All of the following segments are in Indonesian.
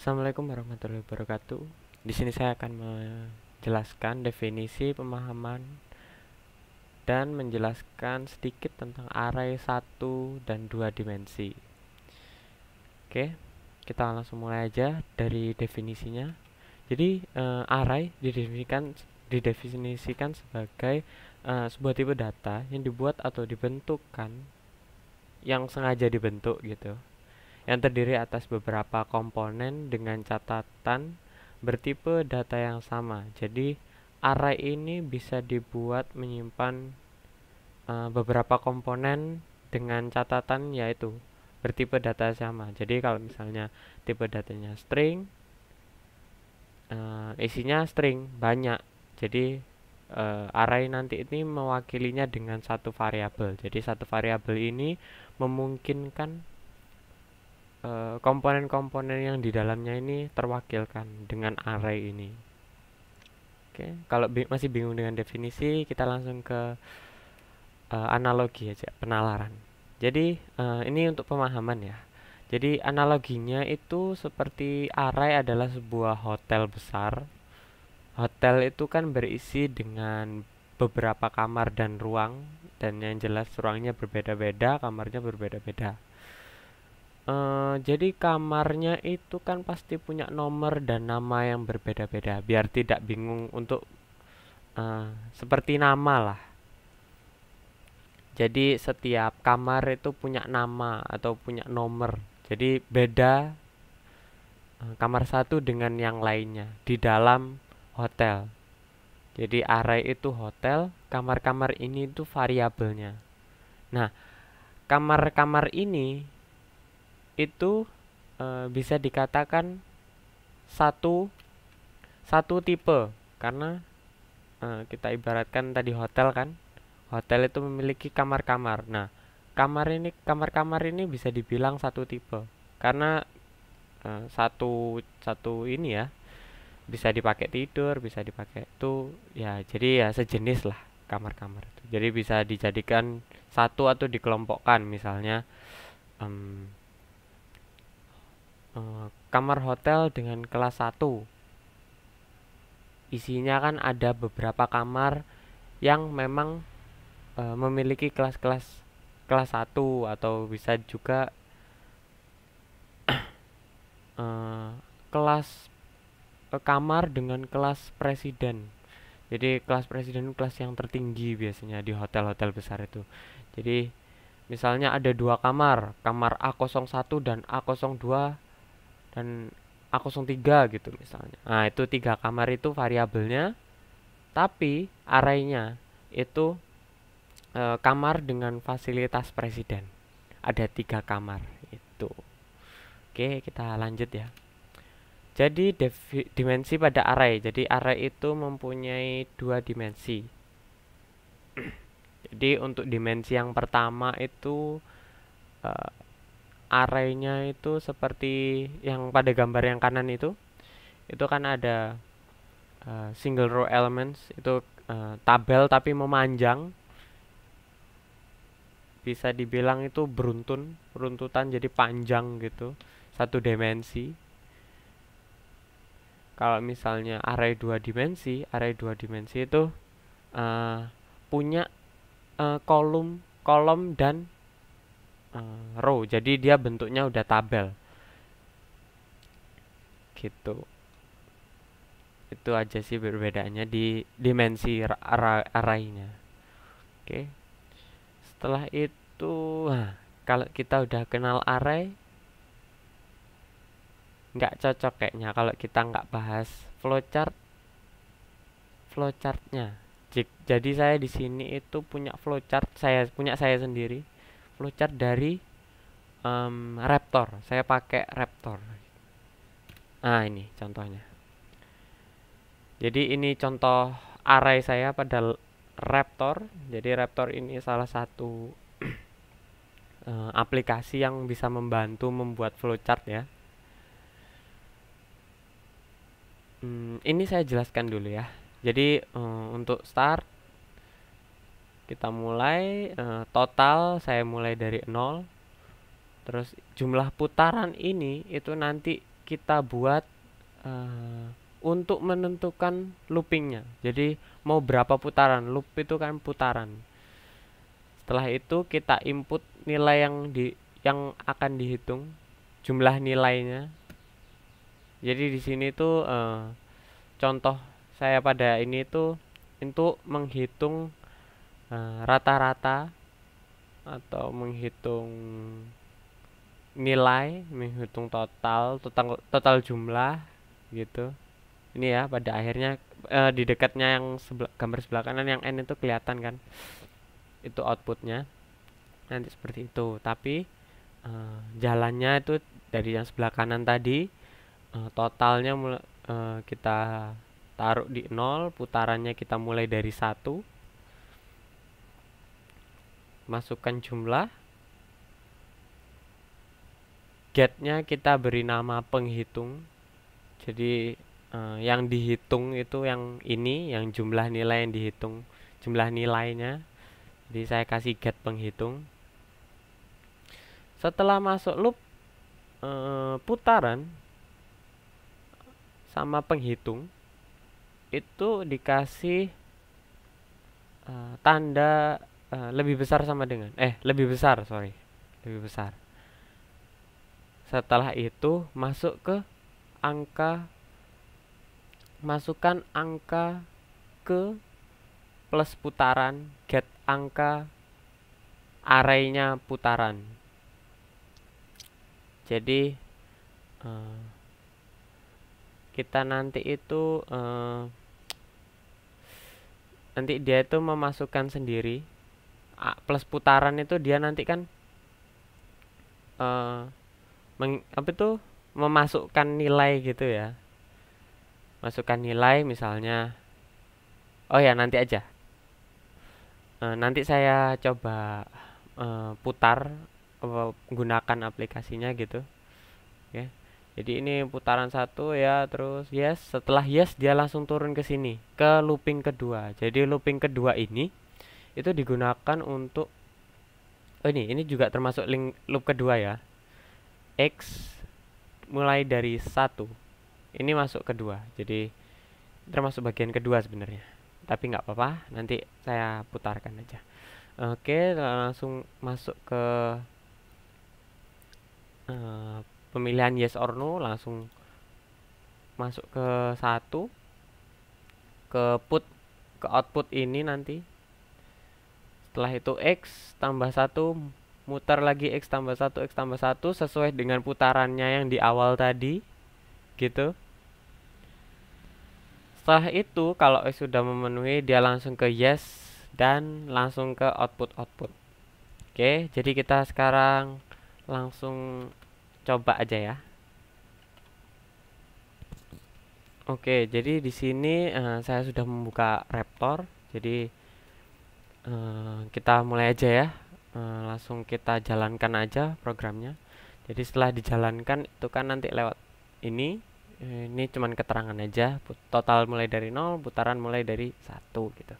Assalamualaikum warahmatullahi wabarakatuh. Di sini saya akan menjelaskan definisi, pemahaman, dan menjelaskan sedikit tentang array 1 dan 2 dimensi. Oke, kita langsung mulai aja dari definisinya. Jadi, array didefinisikan sebagai sebuah tipe data yang dibuat atau dibentukkan, yang sengaja dibentuk gitu, yang terdiri atas beberapa komponen dengan catatan bertipe data yang sama. Jadi array ini bisa dibuat menyimpan beberapa komponen dengan catatan yaitu bertipe data sama. Jadi kalau misalnya tipe datanya string, isinya string banyak. Jadi array nanti ini mewakilinya dengan satu variabel. Jadi satu variabel ini memungkinkan komponen-komponen yang di dalamnya ini terwakilkan dengan array ini. Oke, kalau masih bingung dengan definisi, kita langsung ke analogi aja, penalaran. Jadi ini untuk pemahaman ya. Jadi analoginya itu seperti array adalah sebuah hotel besar. Hotel itu kan berisi dengan beberapa kamar dan ruang, dan yang jelas ruangnya berbeda-beda, kamarnya berbeda-beda. Jadi kamarnya itu kan pasti punya nomor dan nama yang berbeda-beda, biar tidak bingung untuk seperti nama lah. Jadi setiap kamar itu punya nama atau punya nomor. Jadi beda kamar satu dengan yang lainnya di dalam hotel. Jadi array itu hotel, kamar-kamar ini itu variabelnya. Nah, kamar-kamar ini itu bisa dikatakan satu tipe, karena kita ibaratkan tadi hotel kan, hotel itu memiliki kamar-kamar. Nah, kamar-kamar ini bisa dibilang satu tipe karena satu ini ya, bisa dipakai tidur, bisa dipakai itu ya, jadi ya sejenis lah kamar-kamar itu. Jadi bisa dijadikan satu atau dikelompokkan, misalnya kamar hotel dengan kelas 1. Isinya kan ada beberapa kamar yang memang memiliki kelas 1, atau bisa juga kelas kamar dengan kelas presiden. Jadi kelas presiden itu kelas yang tertinggi biasanya di hotel-hotel besar itu. Jadi misalnya ada dua kamar, kamar A01 dan A02 dan A03 gitu misalnya. Nah, itu 3 kamar itu variabelnya, tapi arraynya itu kamar dengan fasilitas presiden. Ada 3 kamar itu. Oke, kita lanjut ya. Jadi dimensi pada array. Jadi array itu mempunyai 2 dimensi. Jadi untuk dimensi yang pertama itu arraynya itu seperti yang pada gambar yang kanan itu kan ada single row elements, itu tabel tapi memanjang, bisa dibilang itu beruntutan jadi panjang gitu, satu dimensi. Kalau misalnya array dua dimensi itu punya kolom dan row, jadi dia bentuknya udah tabel gitu. Itu aja sih perbedaannya di dimensi arraynya. Oke, setelah itu kalau kita udah kenal array, nggak cocok kayaknya kalau kita nggak bahas flowchartnya. Jadi saya di sini itu punya flowchart, saya sendiri flowchart dari Raptor. Saya pakai Raptor. Nah, ini contohnya. Jadi ini contoh array saya pada Raptor. Jadi Raptor ini salah satu aplikasi yang bisa membantu membuat flowchart ya. Ini saya jelaskan dulu ya. Jadi untuk start kita mulai total, saya mulai dari 0. Terus jumlah putaran ini itu nanti kita buat untuk menentukan loopingnya. Jadi mau berapa putaran, loop itu kan putaran. Setelah itu kita input nilai yang akan dihitung, jumlah nilainya. Jadi di sini tuh contoh saya pada ini tuh untuk menghitung rata-rata atau menghitung nilai, menghitung total jumlah gitu. Ini ya pada akhirnya di dekatnya yang gambar sebelah kanan yang N itu kelihatan kan, itu outputnya nanti seperti itu. Tapi jalannya itu dari yang sebelah kanan tadi, totalnya kita taruh di 0, putarannya kita mulai dari 1, masukkan jumlah, getnya kita beri nama penghitung. Jadi yang dihitung itu yang ini, yang jumlah nilai yang dihitung, jumlah nilainya. Jadi saya kasih get penghitung. Setelah masuk loop putaran sama penghitung itu dikasih tanda lebih besar sama dengan lebih besar, lebih besar. Setelah itu masukkan angka ke plus putaran, get angka arraynya putaran. Jadi kita nanti itu nanti dia itu memasukkan sendiri plus putaran itu dia nanti kan memasukkan nilai gitu ya, masukkan nilai misalnya. Oh ya, nanti aja nanti saya coba putar gunakan aplikasinya gitu. Oke. Jadi ini putaran 1 ya, terus yes. Setelah yes dia langsung turun ke sini ke looping kedua. Jadi looping kedua ini itu digunakan untuk ini juga termasuk loop kedua ya. X mulai dari 1 ini masuk kedua, jadi termasuk bagian kedua sebenarnya, tapi nggak apa-apa, nanti saya putarkan aja. Oke, langsung masuk ke pemilihan yes or no, langsung masuk ke 1, ke output ini nanti. Setelah itu X tambah 1, muter lagi X tambah 1, X tambah 1 sesuai dengan putarannya yang di awal tadi gitu. Setelah itu kalau X sudah memenuhi, dia langsung ke yes dan langsung ke output. Oke, jadi kita sekarang langsung coba aja ya. Oke, jadi di sini saya sudah membuka Raptor. Jadi kita mulai aja ya. Langsung kita jalankan aja programnya. Jadi setelah dijalankan itu kan nanti lewat ini cuman keterangan aja, total mulai dari 0, putaran mulai dari 1 gitu.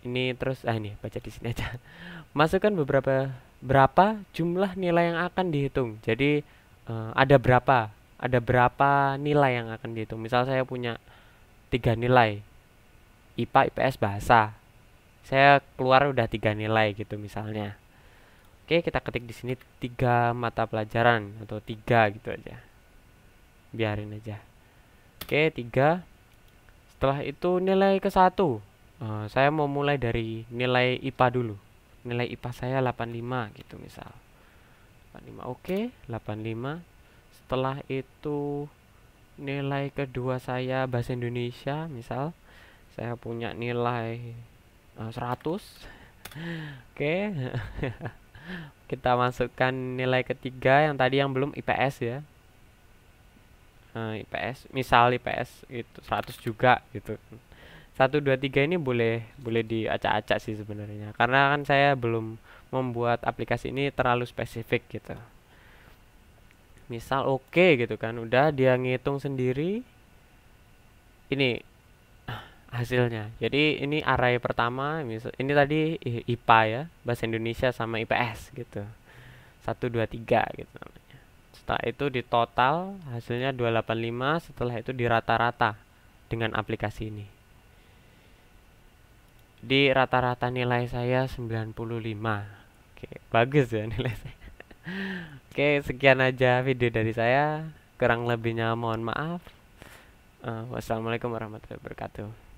Ini terus ini baca di sini aja. Masukkan berapa jumlah nilai yang akan dihitung. Jadi ada berapa nilai yang akan dihitung. Misal saya punya 3 nilai, IPA, IPS, bahasa. Saya keluar udah 3 nilai gitu misalnya. Oke, kita ketik di sini 3 mata pelajaran atau 3 gitu aja. Biarin aja. Oke, 3. Setelah itu nilai ke 1. Saya mau mulai dari nilai IPA dulu. Nilai IPA saya 85 gitu misal. 85. Oke, 85. Setelah itu nilai kedua saya bahasa Indonesia misal. Saya punya nilai 100. Oke. Kita masukkan nilai ketiga yang tadi yang belum IPS ya. IPS, misal IPS itu 100 juga gitu. 1 2 3 ini boleh diacak-acak sih sebenarnya. Karena kan saya belum membuat aplikasi ini terlalu spesifik gitu. Misal oke gitu kan, udah dia ngitung sendiri. Ini hasilnya. Jadi ini array pertama, misal ini tadi IPA ya, bahasa Indonesia sama IPS gitu. 1 2 3 gitu namanya. Setelah itu di total hasilnya 285, setelah itu di rata-rata dengan aplikasi ini. Di rata-rata nilai saya 95. Oke, bagus ya nilai saya. Oke, sekian aja video dari saya. Kurang lebihnya mohon maaf. Wassalamualaikum warahmatullahi wabarakatuh.